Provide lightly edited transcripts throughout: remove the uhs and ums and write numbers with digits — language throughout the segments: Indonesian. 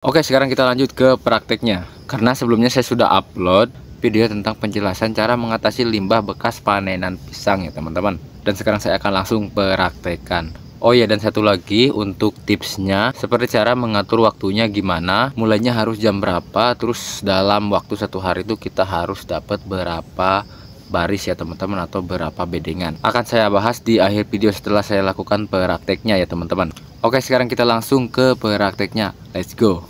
Oke, sekarang kita lanjut ke prakteknya. Karena sebelumnya saya sudah upload video tentang penjelasan cara mengatasi limbah bekas panenan pisang ya teman-teman. Dan sekarang saya akan langsung praktekkan. Oh ya, dan satu lagi untuk tipsnya, seperti cara mengatur waktunya gimana. Mulainya harus jam berapa, terus dalam waktu satu hari itu kita harus dapat berapa baris ya teman-teman, atau berapa bedengan. Akan saya bahas di akhir video setelah saya lakukan prakteknya ya teman-teman. Oke, sekarang kita langsung ke prakteknya. Let's go.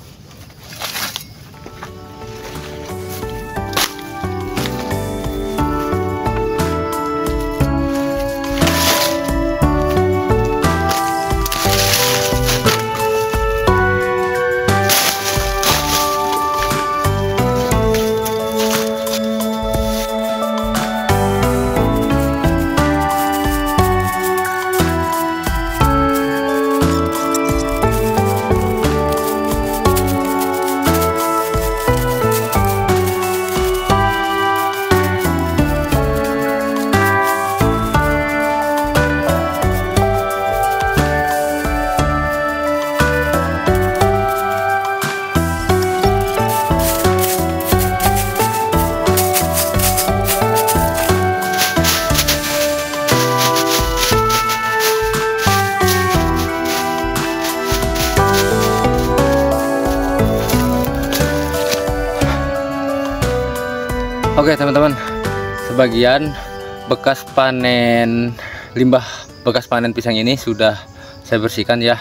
Oke teman-teman, sebagian bekas panen limbah bekas panen pisang ini sudah saya bersihkan ya.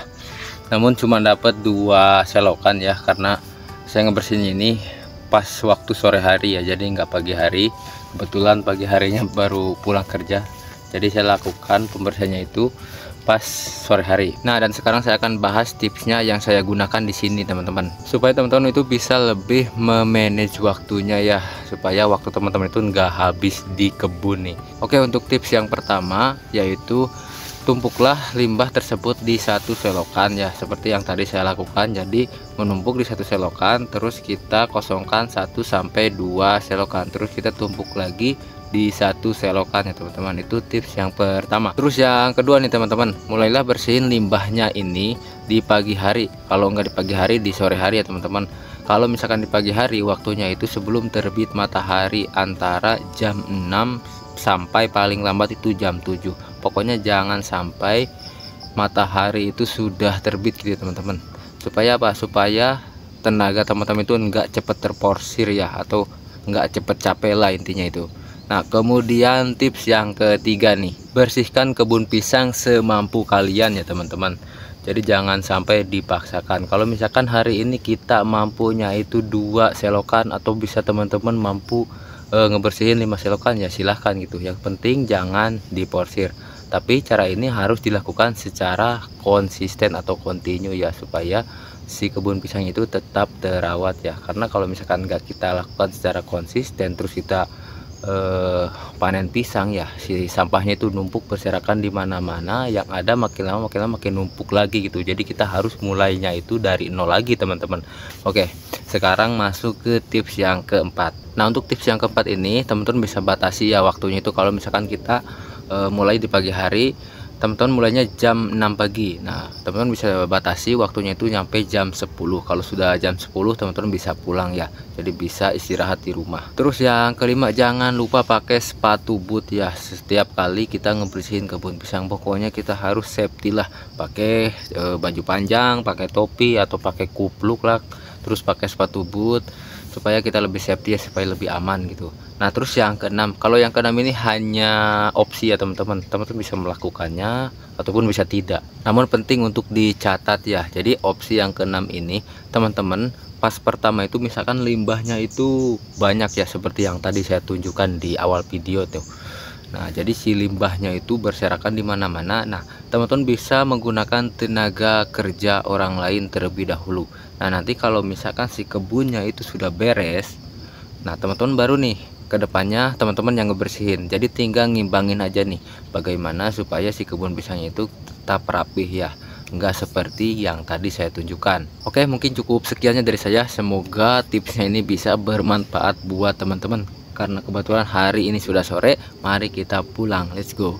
Namun cuma dapat 2 selokan ya, karena saya ngebersihin ini pas waktu sore hari ya, jadi nggak pagi hari. Kebetulan pagi harinya baru pulang kerja, jadi saya lakukan pembersihannya itu pas sore hari. Nah, dan sekarang saya akan bahas tipsnya yang saya gunakan di sini teman-teman, supaya teman-teman itu bisa lebih memanage waktunya ya, supaya waktu teman-teman itu nggak habis di kebun nih. Oke, untuk tips yang pertama yaitu tumpuklah limbah tersebut di satu selokan ya, seperti yang tadi saya lakukan. Jadi menumpuk di satu selokan, terus kita kosongkan 1-2 selokan, terus kita tumpuk lagi di satu selokan ya teman-teman. Itu tips yang pertama. Terus yang kedua nih teman-teman, mulailah bersihin limbahnya ini di pagi hari. Kalau nggak di pagi hari, di sore hari ya teman-teman. Kalau misalkan di pagi hari, waktunya itu sebelum terbit matahari, antara jam 6 sampai paling lambat itu jam 7. Pokoknya jangan sampai matahari itu sudah terbit gitu teman-teman. Supaya apa? Supaya tenaga teman-teman itu nggak cepet terporsir ya, atau nggak cepet capek lah intinya itu. Nah, kemudian tips yang ketiga nih, bersihkan kebun pisang semampu kalian ya teman-teman. Jadi jangan sampai dipaksakan. Kalau misalkan hari ini kita mampunya itu 2 selokan, atau bisa teman-teman mampu ngebersihin 5 selokan ya silahkan gitu. Yang penting jangan diporsir. Tapi cara ini harus dilakukan secara konsisten atau kontinu ya, supaya si kebun pisang itu tetap terawat ya. Karena kalau misalkan nggak kita lakukan secara konsisten, terus kita panen pisang ya, si sampahnya itu numpuk berserakan di mana-mana, yang ada makin lama makin numpuk lagi gitu. Jadi kita harus mulainya itu dari nol lagi teman-teman. Oke, sekarang masuk ke tips yang keempat. Nah, untuk tips yang keempat ini teman-teman bisa batasi ya waktunya itu. Kalau misalkan kita mulai di pagi hari, teman-teman mulainya jam 6 pagi. Nah, teman-teman bisa batasi waktunya itu nyampe jam 10. Kalau sudah jam 10 teman-teman bisa pulang ya, jadi bisa istirahat di rumah. Terus yang kelima, jangan lupa pakai sepatu boot ya. Setiap kali kita ngebersihin kebun pisang, pokoknya kita harus safety lah. Pakai baju panjang, pakai topi, atau pakai kupluk lah, terus pakai sepatu boot supaya kita lebih safety ya, supaya lebih aman gitu. Nah, terus yang keenam, kalau yang keenam ini hanya opsi ya teman-teman. Teman-teman bisa melakukannya ataupun bisa tidak. Namun penting untuk dicatat ya. Jadi opsi yang keenam ini teman-teman, pas pertama itu misalkan limbahnya itu banyak ya, seperti yang tadi saya tunjukkan di awal video tuh. Nah, jadi si limbahnya itu berserakan di mana-mana. Nah, teman-teman bisa menggunakan tenaga kerja orang lain terlebih dahulu. Nah, nanti kalau misalkan si kebunnya itu sudah beres, nah teman-teman baru nih kedepannya teman-teman yang ngebersihin. Jadi tinggal ngimbangin aja nih bagaimana supaya si kebun pisangnya itu tetap rapih ya, nggak seperti yang tadi saya tunjukkan. Oke, mungkin cukup sekiannya dari saya. Semoga tipsnya ini bisa bermanfaat buat teman-teman. Karena kebetulan hari ini sudah sore, mari kita pulang. Let's go.